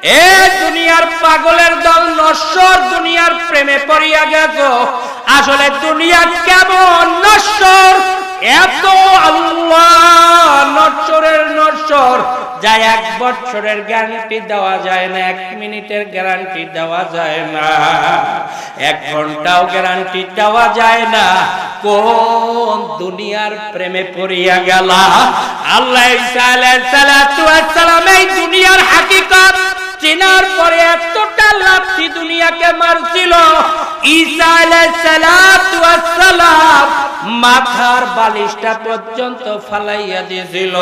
এ দুনিয়ার পাগলের দল নশ্বর, দুনিয়ার প্রেমে পড়িয়া গেছো। আসলে দুনিয়া কেমন নশ্বর, এত আল্লাহ নশ্বরের নশ্বর, যা 1 বছরের গ্যারান্টি দেওয়া যায় না, 1 মিনিটের গ্যারান্টি দেওয়া যায় না, 1 ঘন্টাও গ্যারান্টি দেওয়া যায় না। কোন দুনিয়ার প্রেমে পড়িয়া গেলা? আল্লাহ ঈসা আলাইহিস সালাতু ওয়াস সালাম এই দুনিয়ার হাকিকত চেনার পরে এতটা লাথি দুনিয়াকে মারছিল, ঈসা আলাইহিস সালাতু ওয়াস সালাম মাথার বালিশটা পর্যন্ত ফালাইয়া দিয়েছিল।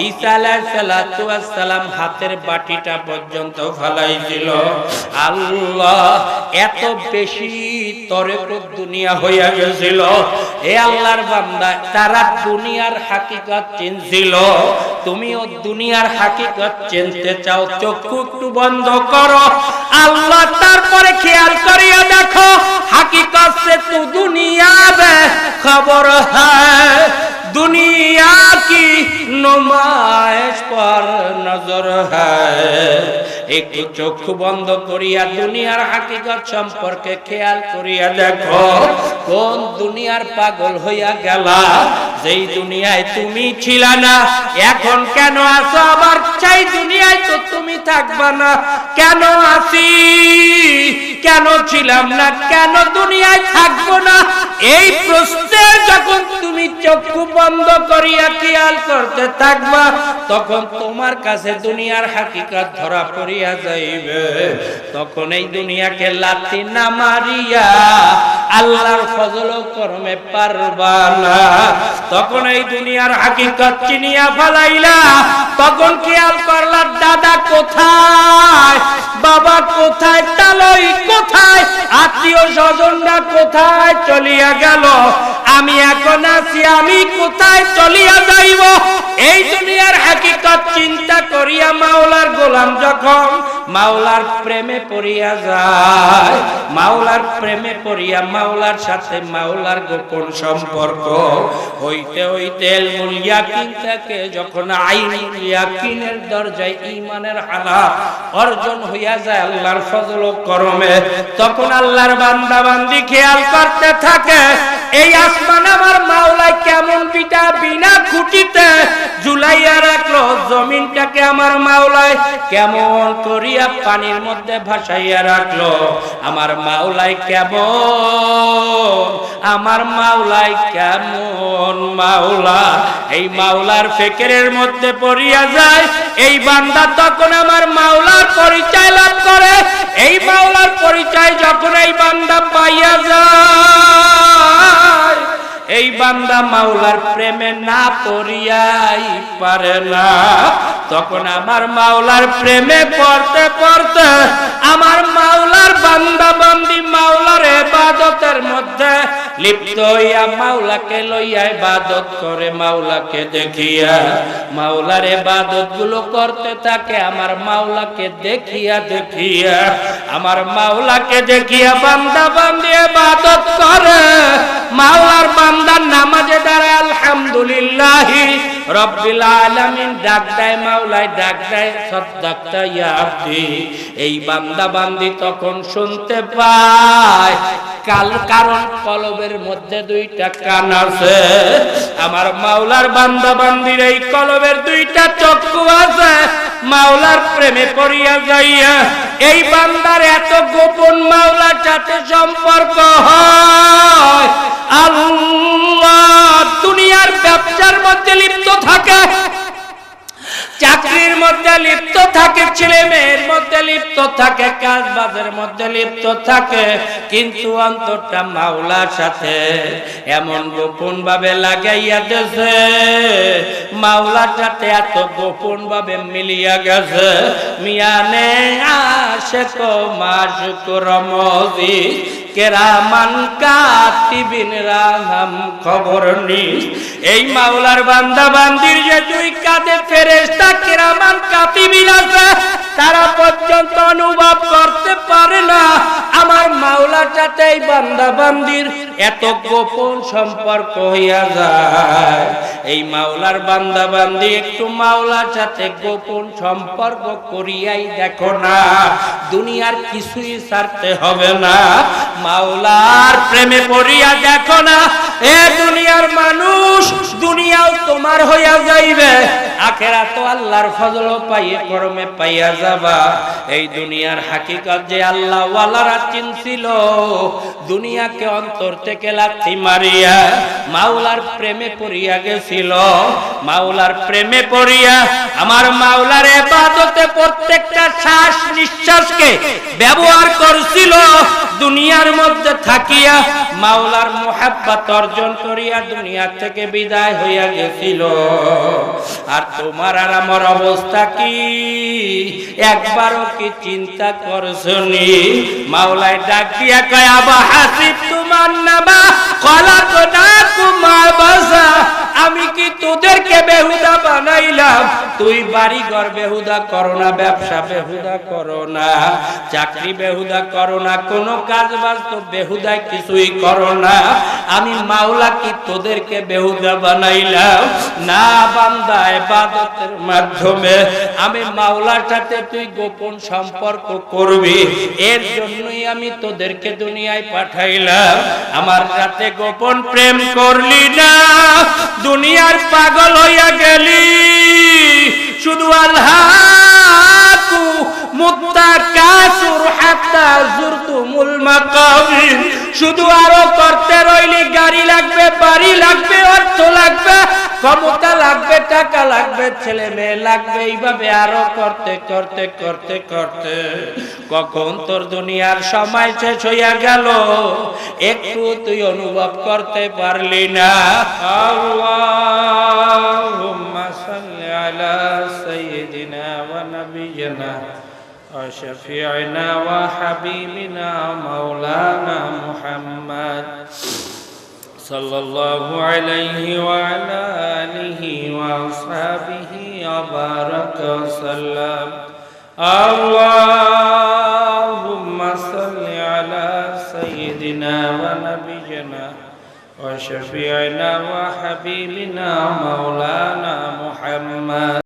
ঈসা আলাইহিস সালাতু ওয়াস সালাম হাতের বাটিটা পর্যন্ত ফালাইছিল। আল্লাহ এত বেশি তরেক দুনিয়া হইয়া গেছিল। এ আল্লাহর বান্দা, তারা দুনিয়ার হাকিকত চিনছিল, তুমিও দুনিয়ার হাকিকত চিনতে চাও? চক্ষু একটু বন্ধ করো, আল্লাহ তারপরে খেয়াল করিয়া দেখো, হাকিকত সে তু দুনিয়া বে খবর হ্যায়, দুনিয়া কি নুমাইশ পর নজর হ্যায়। একটু চক্ষু বন্ধ করিয়া দুনিয়ার হাকিকত সম্পর্কে খেয়াল করিয়া দেখো, কোন দুনিয়ার পাগল হইয়া গেলা? যেই দুনিয়ায় তুমি ছিলা না, এখন কেন আছো? আবার চাই দুনিয়ায় তো তুমি থাকবা না, কেন আছি? কেন ছিলাম না? কেন দুনিয়ায় থাকবো না? এই প্রশ্নের যখন তুমি চক্ষু বন্ধ করিয়া খেয়াল করতে থাকবা, তখন তোমার কাছে দুনিয়ার হাকিকত ধরা পড়িয়া যাইবে। তখন এই দুনিয়াকে লাথি না মারিয়া আল্লাহর ফজল ও করমে পারবা না। তখন এই দুনিয়ার হাকিকত চিনিয়া ফেলাইলা, তখন খেয়াল করলা দাদা কোথায়, বাবা কোথায়, তালই কোথায়, আত্মীয় স্বজনরা কোথায় চলিয়া গেল, আমি এখন আছি, আমি কোথায় চলিয়া যাইব? এই দুনিয়ার হাকিকত চিন্তা করিয়া মাওলার গোলাম যখন মাওলার প্রেমে পড়িয়া যায়, মাওলার প্রেমে পড়িয়া মাওলার সাথে মাওলার গোপন সম্পর্ক হইতে হইতে ইলমুল ইয়াকিন থেকে যখন আইনুল ইয়াকিনের দরজায় ঈমানের হালাত অর্জন হইয়া যায় আল্লাহর ফজল ও করমে, তখন আল্লাহর বান্দা বান্দি খেয়াল করতে থাকে, এই আসমান আমার মাওলা কেমন বিনা খুঁটিতে ঝুলাইয়া রাখলো, জমিনটাকে আমার মাওলায় কেমন করিয়া পানির মধ্যে ভাসাইয়া রাখলো, আমার মাওলায় কেমন, আমার মাওলায় কেমন মাওলা। এই মাওলার ফিকিরের মধ্যে পড়িয়া যায় এই বান্দা, তখন আমার মাওলার পরিচয় লাভ করে। এই মাওলার পরিচয় যখন এই বান্দা পাইয়া যায়, এই বান্দা মাওলার প্রেমে না পড়িয়াই পারে না। তখন আমার মাওলার প্রেমে পড়তে পড়তে আমার মাওলার বান্দা বান্দি মাওলার ইবাদতের মধ্যে লিপ্ত হইয়া মাওলাকে লইয়া ইবাদত করে, মাওলাকে দেখিয়া মাওলার ইবাদত গুলো করতে থাকে। আমার মাওলাকে দেখিয়া দেখিয়া, আমার মাওলাকে দেখিয়া বান্দা বান্দি ইবাদত করে। মাওলার বান্দা নামাজে দাঁড়ায় আলহামদুলিল্লাহি রব্বিল আলামিন ডাক দেয়, মাওলায় ডাক দেয় সাদ্দাকতা ইয়া আব্দি। এই বান্দা বান্দি তখন শুনতে পায়, কারণ কলবের মধ্যে 2টা কান আছে। আমার মাওলার বান্দা বান্দির এই কলবের 2টা চক্ষু আছে। মাওলার প্রেমে পড়িয়া যাইয়া এই বান্দার এত গোপন মাওলার সাথে সম্পর্ক হয়। আল্লাহ দুনিয়ার ব্যবসার মধ্যে লিপ্ত থাকে, চাকরির মধ্যে লিপ্ত থাকে, ছেলে মেয়ের মধ্যে লিপ্ত থাকে, কাজবাজের মধ্যে লিপ্ত থাকে, কিন্তু অন্তরটা মাওলার সাথে এমন গোপন ভাবে লাগাইয়া গেছে, মাওলার সাথে এত গোপন ভাবে মিলিয়া গেছে। মিয়ানে আশিক মাশুক রমজি কেরামান কাতিবিন রাহাম খবর নিস। এই মাওলার বান্দা বান্দির যে 2 কাঁধে ফেরেশতা কেরামান কাতিবিন আছে, তারা পর্যন্ত অনুভব করতে পারে না আমার মাওলার সাথে এই বান্দা বান্দির এত গোপন সম্পর্ক হইয়া যায়। এই মাওলার বান্দা বান্দি একটু মাওলার সাথে গোপন সম্পর্ক করিয়াই দেখো না, দুনিয়ার কিছুই ছাড়তে হবে না, মাওলার প্রেমে পড়িয়া দেখো না, এ দুনিয়ার মানুষ, দুনিয়াও তোমার হইয়া যাইবে, আখিরাত তো আল্লাহর ফজল পাইয়ে করমে পাইয়া যাবা। এই দুনিয়ার হাকিকত যে আল্লাহ ওয়ালারা চিনছিল, দুনিয়াকে অন্তর থেকে লাথি মারিয়া মাওলার প্রেমে পড়িয়া গেছিল। মাওলার প্রেমে পড়িয়া আমার মাওলার ইবাদতে প্রত্যেকটা শ্বাস নিঃশ্বাসকে ব্যবহার করছিল, দুনিয়ার মধ্যে থাকিয়া মাওলার মুহাব্বত অর্জন করিয়া দুনিয়া থেকে বিদায় হইয়া গেছিল। আর তোমার আর আমার অবস্থা কি একবারও কি চিন্তা করছনি? মাওলায় ডাক দিয়া কয় আবা হাসিবতুম আন্নামা খলাকনাকুম আবাসা, আমি কি তোদেরকে বেহুদা বানাইলাম? তুই বাড়ি ঘর বেহুদা করো না, ব্যবসা বেহুদা করো না, চাকরি বেহুদা করো না, কোনো কাজ বাজ তো বেহুদায় কিছুই করো না। আমি মাওলা কি তোদেরকে বেহুদা বানাইলাম? না বান্দা, ইবাদতের মাধ্যমে আমি মাওলার সাথে তুই গোপন সম্পর্ক করবি, এর জন্যই আমি তোদেরকে দুনিয়ায় পাঠাইলাম। আমার সাথে গোপন প্রেম করলি না, দুনিয়ার পাগল হইয়া গেলি, শুধু আল্লাহু মুত্তাকাসুর হাত্তা যুরতুমুল মাকাবির, শুধু আরো করতে রইলি, গাড়ি লাগবে, বাড়ি লাগবে, অর্থ লাগবে, ক্ষমতা লাগবে, টাকা লাগবে, ছেলে মেয়ে লাগবে, এইভাবে আরো করতে করতে করতে করতে কখন তোর দুনিয়ার সময় শেষ হইয়া গেল একটু তুই অনুভব করতে পারলি না। আল্লাহুম্মা সাল্লি আলা সাইয়্যিদিনা ওয়া নাবিয়িনা ওয়া শাফিঈনা ওয়া হাবিবিনা মাওলানা মুহাম্মদ সাল্লাল্লাহু আলাইহি ওয়া আলা আলিহি ওয়া আসহাবিহি ওয়া বারাকা সাল্লাম। আল্লাহুম্মা সাল্লি আলা সাইয়্যিদিনা ওয়া নাবিয়িনা ওয়া শাফিঈনা ওয়া হাবিবিনা মাওলানা মুহাম্মদ।